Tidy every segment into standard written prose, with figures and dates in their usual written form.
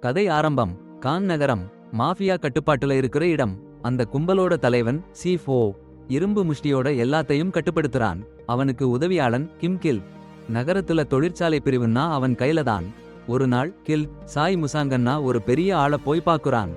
கதை ஆரம்பம். கான் நகரம் மாஃபியா கட்டுப்பாட்டுல இருக்கிற இடம். அந்த கும்பலோட தலைவன் C4 இரும்பு முஷ்டியோட எல்லாத்தையும் கட்டுப்படுத்துறான். அவனுக்கு உதவியாளன் கிம் கில். நகரத்துல தொழிற்சாலை பிரிவுன்னா அவன் கையிலதான். ஒரு நாள் கில் சாய் முசாங்கன்னா ஒரு பெரிய ஆளை போய் பாக்குறான்.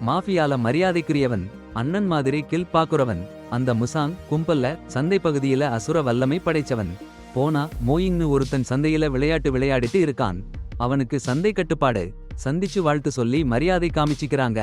மாஃபியால மரியாதைக்குரியவன், அண்ணன் மாதிரி கில் பாக்குறவன். அந்த முசாங் கும்பல்ல சந்தை பகுதியில அசுர வல்லமை படைச்சவன். போனா மோயிங்னு ஒருத்தன் சந்தையில விளையாட்டு விளையாடிட்டு இருக்கான். அவனுக்கு சந்தை கட்டுப்பாடு. சந்திச்சு வாழ்த்து சொல்லி மரியாதை காமிச்சிக்கிறாங்க.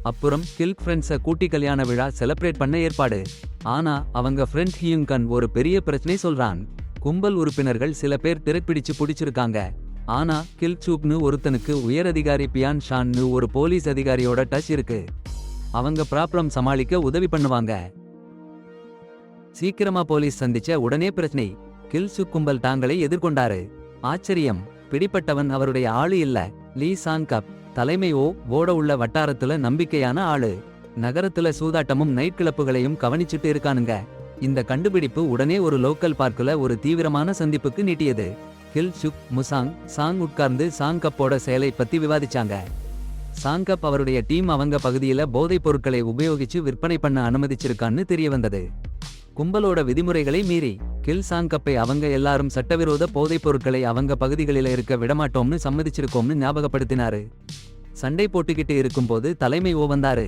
அப்புறம் கில் ஃப்ரெண்ட்ஸ கூட்டி கல்யாண விழா செலிப்ரேட் பண்ண ஏற்பாடு. ஆனா அவங்க ஃப்ரெண்ட் ஹியுங்கன் ஒரு பெரிய பிரச்சனை சொல்றான். கும்பல் உறுப்பினர்கள் சில பேர் திரைப்பிடிச்சு புடிச்சிருக்காங்க. ஆனா கில் சூப்னு ஒருத்தனுக்கு உயரதிகாரி பியான் ஷான்னு ஒரு போலீஸ் அதிகாரியோட டச் இருக்கு. அவங்க ப்ராப்ளம் சமாளிக்க உதவி பண்ணுவாங்க. சீக்கிரமா போலீஸ் சந்திச்ச உடனே பிரச்சனை. கில் சூப் கும்பல் தாங்களை எதிர்கொண்டாரு. ஆச்சரியம், பிடிப்பட்டவன் அவருடைய ஆளு இல்ல, லீ சாங் கப். தலைமை ஓட உள்ள வட்டாரத்துல நம்பிக்கையான ஆளு. நகரத்துல சூதாட்டமும் நைட் கிளப்புகளையும் கவனிச்சுட்டு இருக்கானுங்க. இந்த கண்டுபிடிப்பு உடனே ஒரு லோக்கல் பார்க்குல ஒரு தீவிரமான சந்திப்புக்கு நீட்டியது. கில் சுக் முசாங் சாங் உட்கார்ந்து சாங் கப்போட செயலை பத்தி விவாதிச்சாங்க. சாங் கப் அவருடைய டீம் அவங்க பகுதியில போதைப் பொருட்களை உபயோகிச்சு விற்பனை பண்ண அனுமதிச்சிருக்கான்னு தெரிய வந்தது. கும்பலோட விதிமுறைகளை மீறி கில் சாங் கப்பை அவங்க எல்லாரும் சட்டவிரோத போதைப் பொருட்களை அவங்க பகுதிகளில இருக்க விடமாட்டோம்னு சம்மதிச்சிருக்கோம்னு ஞாபகப்படுத்தினாரு. சண்டை போட்டுக்கிட்டு இருக்கும்போது தலைமை வந்தாரு.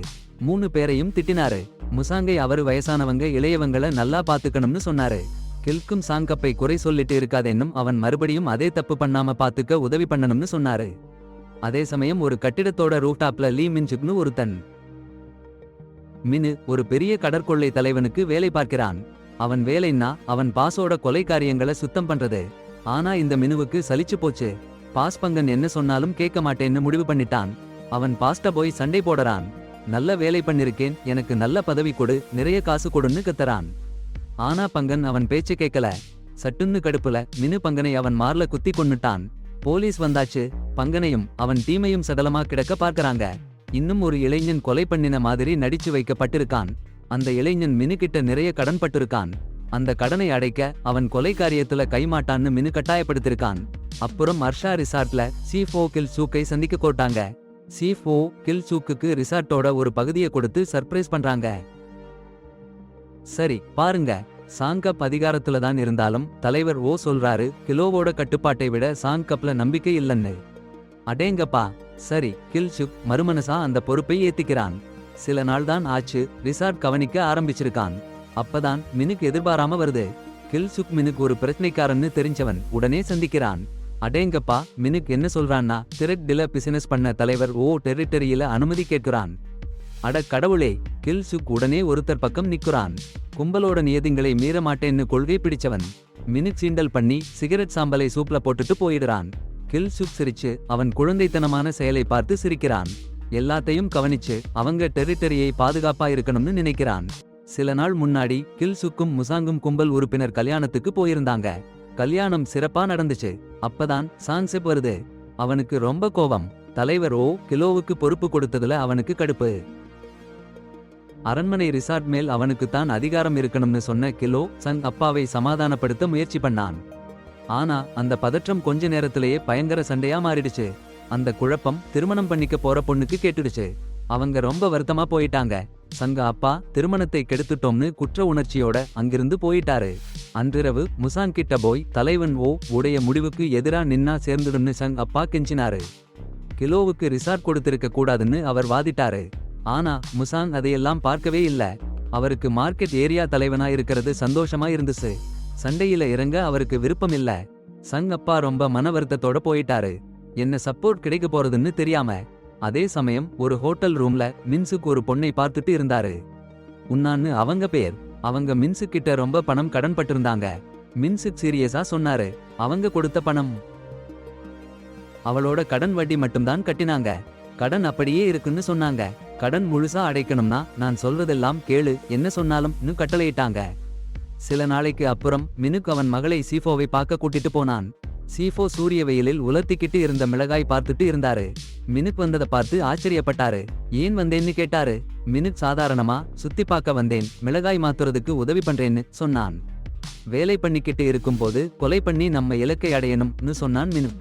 3 பேரையும் திட்டினாரு. முசாங்கை அவரு வயசானவங்க இளையவங்கள நல்லா பாத்துக்கணும்னு சொன்னாரு. கில்க்கும் சாங் கப்பை குறை சொல்லிட்டு இருக்காதேன்னும் அவன் மறுபடியும் அதே தப்பு பண்ணாம பாத்துக்க உதவி பண்ணணும்னு சொன்னாரு. அதே சமயம் ஒரு கட்டிடத்தோட ரூஃப்டாப்ல லீ மின்சுக்னு ஒருத்தன் மினு ஒரு பெரிய கடற்கொள்ளை தலைவனுக்கு வேலை பார்க்கிறான். அவன் வேலைன்னா அவன் பாஸோட கொலை காரியங்களை சுத்தம் பண்றது. ஆனா இந்த மினுவுக்கு சலிச்சு போச்சு. பாஸ் பங்கன் என்ன சொன்னாலும் கேட்க மாட்டேன்னு முடிவு பண்ணிட்டான். அவன் பாஸ்ட போய் சண்டை போடுறான். நல்ல வேலை பண்ணிருக்கேன், எனக்கு நல்ல பதவி கொடு, நிறைய காசு கொடுன்னு கத்துறான். ஆனா பங்கன் அவன் பேச்சு கேட்கல. சட்டுன்னு கடுப்புல மினு பங்கனை அவன் மார்ல குத்தி கொன்னுட்டான். போலீஸ் வந்தாச்சு. பங்கனையும் அவன் டீமையும் சடலமா கிடக்க பார்க்கறாங்க. இன்னும் ஒரு இளைஞன் கொலை பண்ணின மாதிரி நடிச்சு வைக்கப்பட்டிருக்கான். அந்த இளைஞன் மினு கிட்ட நிறைய கடன் பட்டிருக்கான். அந்த கடனை அடைக்க அவன் கொலை காரியத்துல கைமாட்டான்னு மினு கட்டாயப்படுத்திருக்கான். அப்புறம் அர்ஷா ரிசார்ட்ல C4 கில் சூக்கை சந்திக்க கோட்டாங்க. C4 கில் சூக்குக்கு ரிசார்ட்டோட ஒரு பகுதியை கொடுத்து சர்ப்ரைஸ் பண்றாங்க. சரி பாருங்க, சாங் கப் அதிகாரத்துல தான் இருந்தாலும் தலைவர் சொல்றாரு கிலோவோட கட்டுப்பாட்டை விட சாங் கப்ல நம்பிக்கை இல்லைன்னு. அடேங்கப்பா. சரி, கில் சுக் மறுமனசா அந்த பொறுப்பை ஏத்திக்கிறான். சில நாள் தான் ஆச்சு, ரிசார்ட் கவனிக்க ஆரம்பிச்சிருக்கான். அப்பதான் மினுக்கு எதிர்பாராம வருது. கில் சுக் மினுக்கு ஒரு பிரச்சனைக்காரன்னு தெரிஞ்சவன். உடனே சந்திக்கிறான். அடேங்கப்பா, மினுக்கு என்ன சொல்றான்னா திரெட் டில பிசினஸ் பண்ண தலைவர் டெரிட்டரியில அனுமதி கேட்கிறான். அட கடவுளே. கில் சுக் உடனே ஒருத்தர் பக்கம் நிக்குறான். கும்பலோட நியதிங்களை மீற மாட்டேன்னு கொள்கை பிடிச்சவன். மினுக் சீண்டல் பண்ணி சிகரெட் சாம்பலை சூப்ல போட்டுட்டு போயிடுறான். கில் சுக் சிரிச்சு அவன் குழந்தைத்தனமான செயலை பார்த்து சிரிக்கிறான். எல்லாத்தையும் கவனிச்சு அவங்க டெரிட்டரியை பாதுகாப்பா இருக்கணும்னு நினைக்கிறான். சில நாள் முன்னாடி கில் சுக்கும் முசாங்கும் கும்பல் உறுப்பினர் கல்யாணத்துக்கு போயிருந்தாங்க. கல்யாணம் சிறப்பா நடந்துச்சு. அப்பதான் சாங்செப் வருது. அவனுக்கு ரொம்ப கோபம். தலைவர் கிலோவுக்கு பொறுப்பு கொடுத்ததுல அவனுக்கு கடுப்பு. அரண்மனை ரிசார்ட் மேல் அவனுக்குத்தான் அதிகாரம் இருக்கணும்னு சொன்ன கிலோ சங் அப்பாவை சமாதானப்படுத்த முயற்சி பண்ணான். ஆனா அந்த பதற்றம் கொஞ்ச நேரத்திலேயே பயங்கர சண்டையா மாறிடுச்சு. அந்த குழப்பம் திருமணம் பண்ணிக்க போற பொண்ணுக்கு கேட்டுடுச்சு. அவங்க ரொம்ப வருத்தமா போயிட்டாங்க. சங்க அப்பா திருமணத்தை கெடுத்துட்டோம்னு குற்ற உணர்ச்சியோட அங்கிருந்து போயிட்டாரு. அன்றிரவு முசாங் கிட்ட போய் தலைவன் உடைய முடிவுக்கு எதிரா நின்னா சேர்ந்துடும்னு சங் அப்பா கெஞ்சினாரு. கிலோவுக்கு ரிசார்ட் கொடுத்திருக்க கூடாதுன்னு அவர் வாதிட்டாரு. ஆனா முசாங் அதையெல்லாம் பார்க்கவே இல்ல. அவருக்கு மார்க்கெட் ஏரியா தலைவனா இருக்கிறது சந்தோஷமா இருந்துச்சு. சண்டையில இறங்க அவருக்கு விருப்பம் இல்ல. சங் அப்பா ரொம்ப மன வருத்தத்தோட போயிட்டாரு. என்ன சப்போர்ட் கிடைக்க போறதுன்னு தெரியாம. அதே சமயம் ஒரு ஹோட்டல் ரூம்ல மின்சுக் ஒரு பொண்ணை பார்த்துட்டு இருந்தாரு. உன்னான்னு அவங்க பேர். அவங்க மின்சுக் கிட்ட ரொம்ப பணம் கடன் பட்டிருந்தாங்க. மின்சுக் சீரியஸா சொன்னாரு. அவங்க கொடுத்த பணம், அவளோட கடன் வட்டி மட்டும்தான் கட்டினாங்க. கடன் அப்படியே இருக்குன்னு சொன்னாங்க. கடன் முழுசா அடைக்கணும்னா நான் சொல்றதெல்லாம் கேளு, என்ன சொன்னாலும் கட்டளையிட்டாங்க. சில நாளைக்கு அப்புறம் மினுக் அவன் மகளை C4வை பார்க்க கூட்டிட்டு போனான். C4 சூரிய வெயிலில் உலர்த்திக்கிட்டு இருந்த மிளகாய் பார்த்துட்டு இருந்தாரு. மினுக் வந்ததை பார்த்து ஆச்சரியப்பட்டாரு. ஏன் வந்தேன்னு கேட்டாரு. மினுக் சாதாரணமா சுத்தி பார்க்க வந்தேன், மிளகாய் மாத்துறதுக்கு உதவி பண்றேன்னு சொன்னான். வேலை பண்ணிக்கிட்டு இருக்கும்போது கொலை பண்ணி நம்ம இலக்கை அடையணும்னு சொன்னான் மினுக்.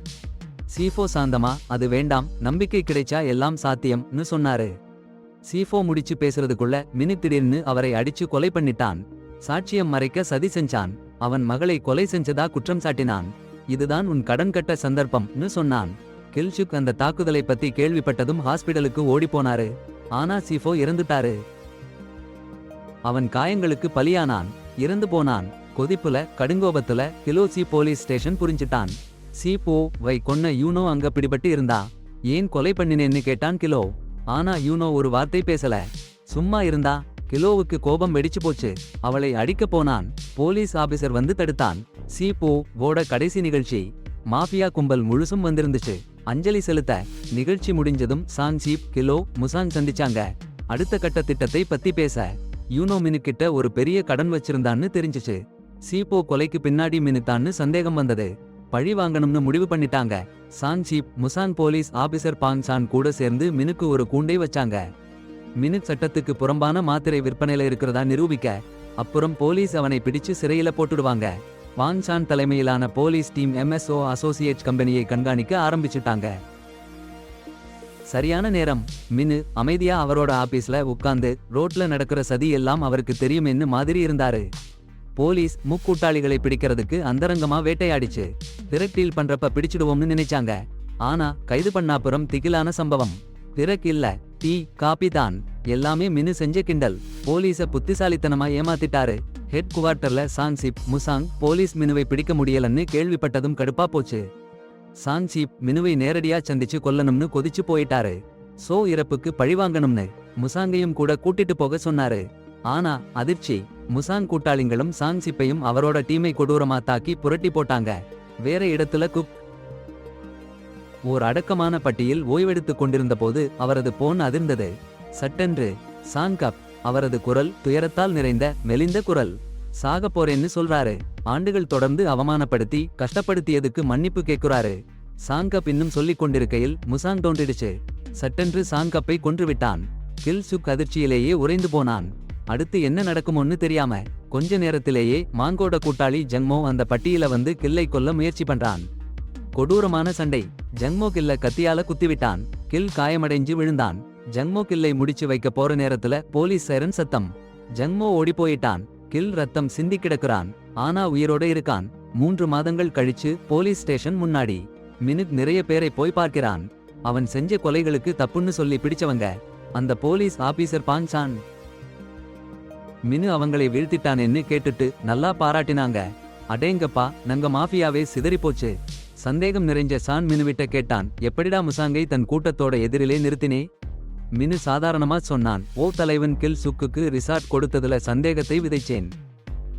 சீஃபோ சாந்தமா அது வேண்டாம், நம்பிக்கை கிடைச்சா எல்லாம் சாத்தியம்னு சொன்னாரு. சீஃபோ முடிச்சு பேசுறதுக்குள்ள மினு திடீர்னு அவரை அடிச்சு கொலை பண்ணிட்டான். சாட்சியம் மறைக்க சதி செஞ்சான். அவன் மகளை கொலை செஞ்சதா குற்றம் சாட்டினான். இதுதான் உன் கடன் கட்ட சந்தர்ப்பம்னு சொன்னான். கில்சுக் அந்த தாக்குதலை பத்தி கேள்விப்பட்டதும் ஹாஸ்பிடலுக்கு ஓடிப்போனாரு. ஆனா சீஃபோ இறந்துட்டாரு. அவன் காயங்களுக்கு பலியானான், இறந்து போனான். கொதிப்புல கடுங்கோபத்துல கிலோசி போலீஸ் ஸ்டேஷன் புரிஞ்சிட்டான். சீபோ வை கொன்ன யூனோ அங்க பிடிபட்டு இருந்தா. ஏன் கொலை பண்ணினேன்னு கேட்டான் கிலோ. ஆனா யூனோ ஒரு வார்த்தை பேசல, சும்மா இருந்தா. கிலோவுக்கு கோபம் வெடிச்சு போச்சு. அவளை அடிக்க போனான். போலீஸ் ஆபீசர் வந்து தடுத்தான். சீபோ வோட கடைசி நிகழ்ச்சி. மாஃபியா கும்பல் முழுசும் வந்திருந்துச்சு அஞ்சலி செலுத்த. நிகழ்ச்சி முடிஞ்சதும் சாங் சீப், கிலோ, முசாங் சந்திச்சாங்க. அடுத்த கட்ட திட்டத்தை பத்தி பேச. யூனோ மினுக்கிட்ட ஒரு பெரிய கடன் வச்சிருந்தான்னு தெரிஞ்சிச்சு. சீபோ கொலைக்கு பின்னாடி மினுத்தான்னு சந்தேகம் வந்தது. பழி வாங்கணும்னு முடிவு பண்ணிட்டாங்க. Chang chief, Musang police officer Bang Chan கூட சேர்ந்து மினுக்கு ஒரு கூண்டை வச்சாங்க. மினு சட்டத்துக்கு புறம்பான மாத்திரை விற்பனையில இருக்கிறதா நிரூபிக்க. அப்புறம் போலீஸ் அவனை பிடிச்சு சிறையில போட்டுடுவாங்க. வாங் சான் தலைமையிலான போலீஸ் டீம் MSO அசோசியேட்ஸ் கம்பெனியை கண்காணிக்க ஆரம்பிச்சுட்டாங்க. சரியான நேரம். மினு அமைதியா அவரோட ஆபீஸ்ல உட்கார்ந்து ரோட்ல நடக்கிற சதி எல்லாம் அவருக்கு தெரியுமென்னு மாதிரி இருந்தாரு. போலீஸ் முக்கூட்டாளிகளை பிடிக்கிறதுக்கு அந்தரங்கமா வேட்டையாடிச்சு. திரட்டில் பண்றப்ப பிடிச்சிடுவோம்னு நினைச்சாங்க. ஆனா கைது பண்ணாப்புறம் திகிலான சம்பவம். திரக் இல்ல, டீ காபி தான். எல்லாமே மினு செஞ்ச கிண்டல். போலீஸ புத்திசாலித்தனமா ஏமாத்திட்டாரு. ஹெட் குவார்ட்டர்ல சாங் சீப், முசாங் போலீஸ் மினுவை பிடிக்க முடியலன்னு கேள்விப்பட்டதும் கடுப்பா போச்சு. சாங் சீப் மினுவை நேரடியா சந்திச்சு கொல்லணும்னு கொதிச்சு போயிட்டாரு. சோ இறப்புக்கு பழிவாங்கணும்னு முசாங்கையும் கூட கூட்டிட்டு போக சொன்னாரு. ஆனா அதிர்ச்சி, முசாங் கூட்டாளிங்களும் சாங் சீப்பையும் அவரோட டீமை கொடூரமா தாக்கி புரட்டி போட்டாங்க. வேற இடத்துல குக் ஓர் அடக்கமான பட்டியில் ஓய்வெடுத்துக் கொண்டிருந்த போது அவரது போன் அதிர்ந்தது. சட்டென்று சாங் கப். அவரது குரல் துயரத்தால் நிறைந்த மெலிந்த குரல். சாக போறேன்னு சொல்றாரு. ஆண்டுகள் தொடர்ந்து அவமானப்படுத்தி கஷ்டப்படுத்தியதுக்கு மன்னிப்பு கேட்குறாரு. சாங்கப் இன்னும் சொல்லிக் கொண்டிருக்கையில் முசாங் தோன்றிடுச்சு. சட்டென்று சாங்கப்பை கொன்றுவிட்டான். கில்சுக் அதிர்ச்சியிலேயே உறைந்து போனான். அடுத்து என்ன நடக்குமோன்னு தெரியாம கொஞ்ச நேரத்திலேயே மாங்கோட கூட்டாளி ஜங்மோ அந்த பட்டியல வந்து கில்லை கொல்ல முயற்சி பண்றான். கொடூரமான சண்டை. ஜங்மோ கில்ல கத்தியால குத்திவிட்டான். கில் காயமடைஞ்சு விழுந்தான். ஜங்மோ கில்லை முடிச்சு வைக்க போற நேரத்துல போலீஸ் சைரன் சத்தம். ஜங்மோ ஓடி போயிட்டான். கில் ரத்தம் சிந்தி கிடக்குறான். ஆனா உயிரோட இருக்கான். 3 மாதங்கள் கழிச்சு போலீஸ் ஸ்டேஷன் முன்னாடி மினுக் நிறைய பேரை போய் பார்க்கிறான். அவன் செஞ்ச கொலைகளுக்கு தப்புன்னு சொல்லி பிடிச்சவங்க அந்த போலீஸ் ஆபீசர் பாங் சான். மினு அவங்களை வீழ்த்திட்டானேன்னு கேட்டுட்டு நல்லா பாராட்டினாங்க. அடேங்கப்பா, நங்க மாஃபியாவே சிதறிப்போச்சு. சந்தேகம் நிறைஞ்ச சான் மினுவிட்ட கேட்டான், எப்படிடா முசாங்கை தன் கூட்டத்தோட எதிரிலே நிறுத்தினே? மினு சாதாரணமா சொன்னான், ஓ தலைவன் கில் சுக்குக்கு ரிசார்ட் கொடுத்ததுல சந்தேகத்தை விதைச்சேன்.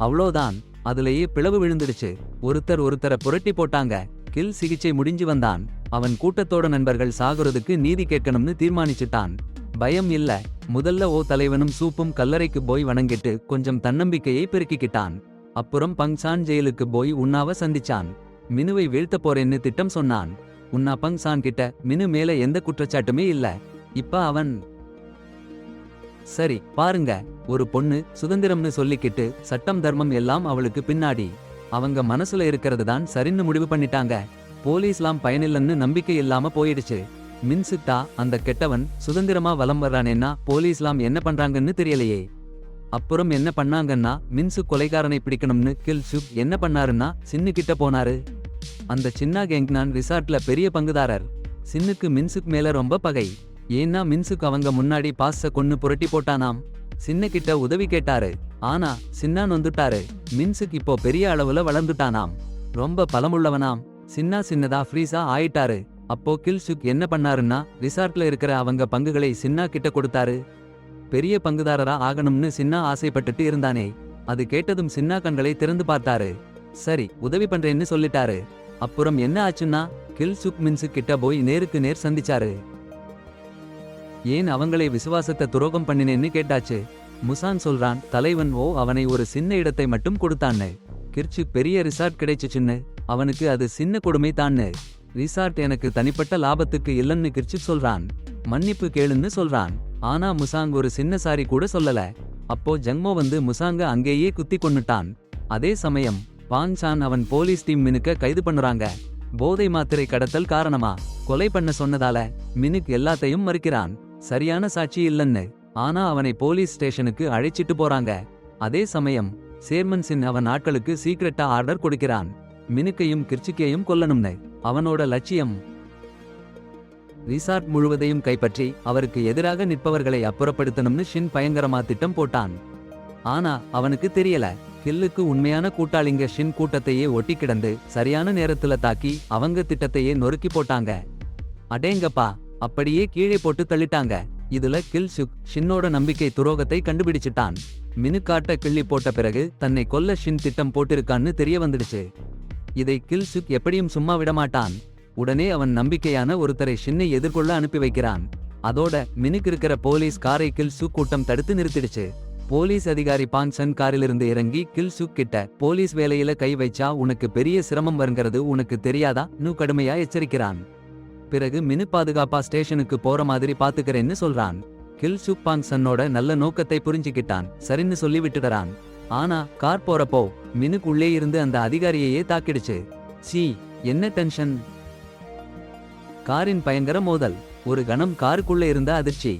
அவ்வளோதான். அதுலேயே பிளவு விழுந்துடுச்சு. ஒருத்தரை புரட்டி போட்டாங்க. கில் சிகிச்சை முடிஞ்சு வந்தான். அவன் கூட்டத்தோட நண்பர்கள் சாகுறதுக்கு நீதி கேட்கணும்னு தீர்மானிச்சுட்டான். பயம் இல்ல. முதல்ல ஓ தலைவனும் சூப்பும் கல்லறைக்கு போய் வணங்கிட்டு கொஞ்சம் தன்னம்பிக்கையை பெருக்கிக்கிட்டான். அப்புறம் பங்சான் ஜெயிலுக்கு போய் உன்னாவ சந்திச்சான். மினுவை வீழ்த்த போறேன்னு திட்டம் சொன்னான். உன்னா பங்சான் கிட்ட மினு மேல எந்த குற்றச்சாட்டுமே இல்ல. இப்ப அவன் சரி பாருங்க, ஒரு பொண்ணு சுதந்திரம்னு சொல்லிக்கிட்டு சட்டம் தர்மம் எல்லாம் அவளுக்கு பின்னாடி. அவங்க மனசுல இருக்கிறது தான் சரின்னு முடிவு பண்ணிட்டாங்க. போலீஸ்லாம் பயனில்லன்னு நம்பிக்கை இல்லாம போயிடுச்சு. மின்சுக்டா அந்த கெட்டவன் சுதந்திரமா வலம் வர்றானேன்னா போலீஸ்லாம் என்ன பண்றாங்கன்னு தெரியலையே. அப்புறம் என்ன பண்ணாங்கன்னா மின்சுக் கொலைகாரனை பிடிக்கணும்னு கில் சுக் என்ன பண்ணாருன்னா சின்னு கிட்ட போனாரு. அந்த சின்ன கேங்னான் ரிசார்ட்ல பெரிய பங்குதாரர். சின்னுக்கு மின்சுக் மேல ரொம்ப பகை. ஏன்னா மின்சுக் அவங்க முன்னாடி பாஸ கொன்னு புரட்டி போட்டானாம். சின்ன கிட்ட உதவி கேட்டாரு. ஆனா சின்னா நொந்துட்டாரு. மின்சுக் இப்போ பெரிய அளவுல வளர்ந்துட்டானாம். ரொம்ப பலமுள்ளவனாம். சின்னதா ஃப்ரீஸா ஆயிட்டாரு. அப்போ கில் சுக் என்ன பண்ணாருன்னா ரிசார்ட்ல இருக்கிற அவங்க பங்குகளை சின்னா கிட்ட கொடுத்தாரு. பெரிய பங்குதாரரா ஆகணும்னு சின்னா ஆசைப்பட்டுட்டு இருந்தானே. அது கேட்டதும் சின்னா கண்களை திறந்து பார்த்தாரு. சரி உதவி பண்றேன்னு சொல்லிட்டாரு. அப்புறம் என்ன ஆச்சுன்னா கில் சுக் மின்சுக் கிட்ட போய் நேருக்கு நேர் சந்திச்சாரு. ஏன் அவங்களை விசுவாசத்தை துரோகம் பண்ணினேன்னு கேட்டாச்சு. முசான் சொல்றான், தலைவன் அவனை ஒரு சின்ன இடத்தை மட்டும் கொடுத்தான்னு. கிர்சுக் பெரிய ரிசார்ட் கிடைச்சுச்சுன்னு. அவனுக்கு அது சின்ன கொடுமை தான்னு. ரிசார்ட் எனக்கு தனிப்பட்ட லாபத்துக்கு இல்லன்னு கிர்சுக் சொல்றான். மன்னிப்பு கேளுன்னு சொல்றான். ஆனா முசாங் ஒரு சின்ன சாரி கூட சொல்லல. அப்போ ஜங்மோ வந்து முசாங்க அங்கேயே குத்தி கொன்னுட்டான். அதே சமயம் பாங் சான் அவன் போலீஸ் டீம் மினுக்க கைது பண்ணுறாங்க. போதை மாத்திரை கடத்தல் காரணமா கொலை பண்ண சொன்னதால மினுக் எல்லாத்தையும் மறுக்கிறான். சரியான சாட்சி இல்லன்னு. ஆனா அவனை போலீஸ் ஸ்டேஷனுக்கு அழைச்சிட்டு போறாங்க. அதே சமயம் சேர்மன் சின் அவன் ஆட்களுக்கு சீக்ரெட்டா ஆர்டர் கொடுக்கிறான். மினுக்கையும் கிர்ச்சிக்கையும் கொல்லணும்னு. அவனோட லட்சியம் ரிசார்ட் முழுவதையும் கைப்பற்றி அவருக்கு எதிராக நிற்பவர்களை அப்புறப்படுத்தணும்னு ஷின் பயங்கரமா திட்டம் போட்டான். ஆனா அவனுக்கு தெரியல, கில்லுக்கு உண்மையான கூட்டாளிங்க ஷின் கூட்டத்தையே ஒட்டி கிடந்து சரியான நேரத்துல தாக்கி அவங்க திட்டத்தையே நொறுக்கி போட்டாங்க. அடேங்கப்பா, அப்படியே கீழே போட்டு தள்ளிட்டாங்க. இதுல கில் சுக் ஷின்னோட நம்பிக்கை துரோகத்தை கண்டுபிடிச்சிட்டான். மினுக்காட்ட கிள்ளி போட்ட பிறகு தன்னை கொல்ல ஷின் திட்டம் போட்டிருக்கான்னு தெரிய வந்துடுச்சு. இதை கில் சுக் எப்படியும் சும்மா விடமாட்டான். உடனே அவன் நம்பிக்கையான ஒருத்தரை ஷின்னை எதிர்கொள்ள அனுப்பி வைக்கிறான். அதோட மினுக்கு இருக்கிற போலீஸ் காரை கில் சுக் கூட்டம் தடுத்து நிறுத்திடுச்சு. போலீஸ் அதிகாரி பாங்சன் காரிலிருந்து இறங்கி கில் சுக் கிட்ட போலீஸ் வேலையில கை வைச்சா உனக்கு பெரிய சிரமம் வருங்கிறது உனக்கு தெரியாதா நு கடுமையா எச்சரிக்கிறான். பிறகு மினு பாதுகாப்பா ஸ்டேஷனுக்கு போற மாதிரி பாத்துக்கிறேன்னு சொல்றான். கில் சுக் பாங்சன்னோட நல்ல நோக்கத்தை புரிஞ்சுக்கிட்டான். சரின்னு சொல்லி விட்டுடறான். ஆனா கார் போறப்போ மினுக்கு உள்ளே இருந்து அந்த அதிகாரியையே தாக்கிடுச்சு. சி, என்ன டென்ஷன். காரின் பயங்கர மோதல். ஒரு கணம் காருக்குள்ள இருந்த அதிர்ச்சி.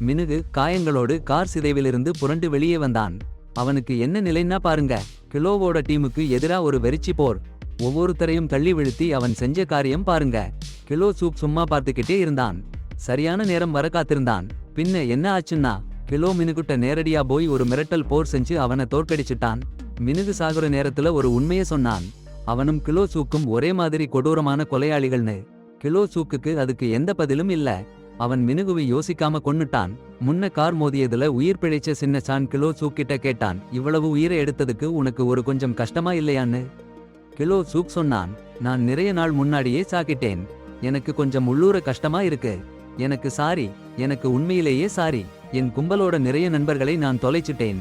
மினுகு காயங்களோடு கார் சிதைவிலிருந்து புரண்டு வெளியே வந்தான். அவனுக்கு என்ன நிலைன்னா பாருங்க, கிலோவோட டீமுக்கு எதிரா ஒரு வெறிச்சி போர். ஒவ்வொருத்தரையும் தள்ளி விழுத்தி அவன் செஞ்ச காரியம் பாருங்க. கிலோ சூப் சும்மா பார்த்துக்கிட்டே இருந்தான். சரியான நேரம் வர காத்திருந்தான். பின்ன என்ன ஆச்சுன்னா, கிலோ மினுகுட்ட நேரடியா போய் ஒரு மிரட்டல் போர் செஞ்சு அவனை தோற்கடிச்சிட்டான். மினுகு சாகுற நேரத்துல ஒரு உண்மையை சொன்னான். அவனும் கிலோ சூக்கும் ஒரே மாதிரி கொடூரமான கொலையாளிகள்னு. கிலோ சூக்குக்கு அதுக்கு எந்த பதிலும் இல்ல. அவன் மினுகுவை யோசிக்காம கொன்னுட்டான். முன்ன கார் மோதியதுல உயிர் பிழைச்ச சின்ன சான் கிலோ சூக்கிட்ட கேட்டான், இவ்வளவு உயிரை எடுத்ததுக்கு உனக்கு ஒரு கொஞ்சம் கஷ்டமா இல்லையான்னு. கிலோ சூக் சொன்னான், நான் நிறைய நாள் முன்னாடியே சாக்கிட்டேன். எனக்கு கொஞ்சம் உள்ளூர கஷ்டமா இருக்கு. எனக்கு சாரி. எனக்கு உண்மையிலேயே சாரி. என் கும்பலோட நிறைய நண்பர்களை நான் தொலைச்சிட்டேன்.